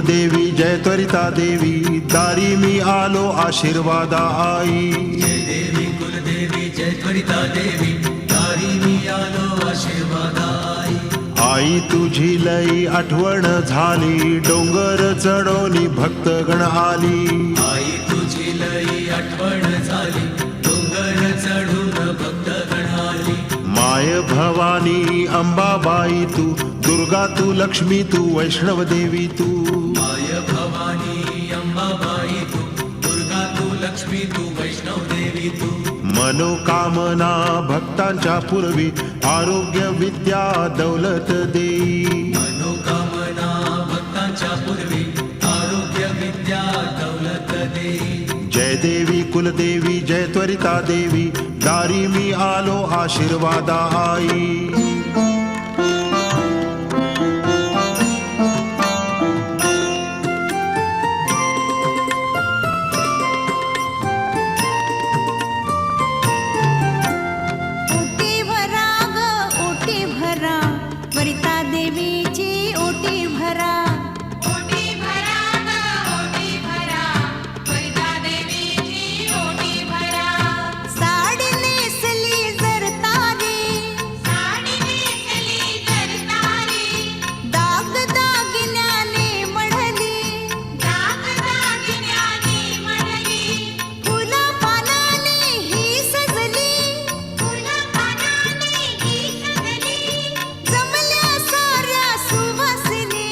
कुलदेवी जय त्वरिता देवी, दारी मी आलो आशीर्वादा आई. जय देवी कुलदेवी जय त्वरिता देवी, दारी मी आलो आशीर्वादा आई. आई तुझी लई आठवण झाली, डोंगर चढवली भक्तगण आली. आई तुझी लई आठवण झाली, डोंगर चढून भक्तगण आली. माय भवानी अंबाबाई तू, दुर्गा तू लक्ष्मी तू वैष्णव देवी तू. माय भवानी अंबाबाई तू, दुर्गा तू लक्ष्मी तू वैष्णव देवी तू. मनोकामना भक्तांच्या पूर्वी, आरोग्य विद्या दौलत देई. मनोकामना भक्तांच्या पूर्वी, आरोग्य विद्या दौलत देई. जय देवी कुलदेवी जय त्वरिता देवी, दारी मी आलो आशीर्वादा आई. ओटी भरा ग ओटी भरा, त्वरिता देवीची ओटी भरा. ओटी भरा ग ओटी भरा, त्वरिता देवीची ओटी भरा. साडी नेसली जर तारी, साडी नेसली तर तारी, दाग दागिन्याने मढली. दागदागिन्याने मढली. फुला पानाने ही सजली, फुलं पानाने ही सजली. जमल्या साऱ्या सुवासिनी.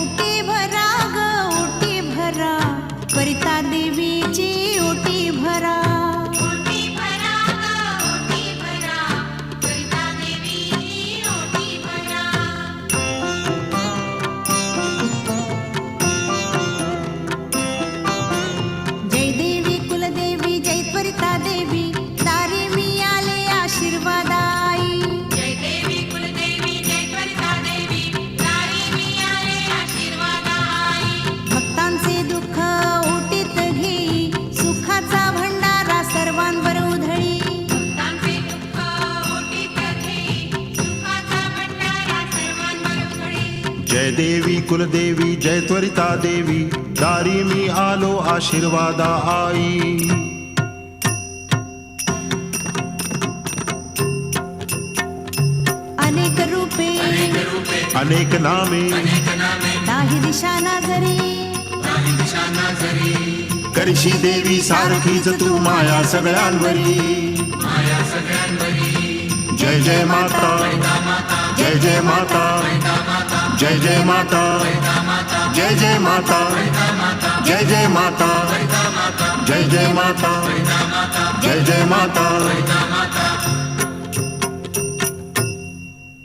ओटी भरा ग ओटी भरा, त्वरिता देवीची ओटी भरा. ओटी भरा ग ओटी भरा, त्वरिता देवीची ओटी भरा. जय देवी कुलदेवी जय त्वरिता देवी, दारी मी आले आशीर्वादा आई. जय देवी कुलदेवी जय त्वरिता देवी, दारी मी आले आशीर्वादा आई. भक्तांचे दुःख ओटीत घेई, सुखाचा भंडारा सर्वांवर उधळी. भक्तांचे दुःख ओटीत घेई, सुखाचा भंडारा सर्वांवर उधळी. जय देवी कुलदेवी जय त्वरिता देवी, दारी मी आलो आशीर्वादा आई. अनेक रूपे अनेक नामे दाही दिशाना जरी. करशी देवी सारखीच तू माया सगळ्यांवरी. जय जय माता जय जय माता जय जय माता जय जय माता जय जय माता जय जय माता जय जय माता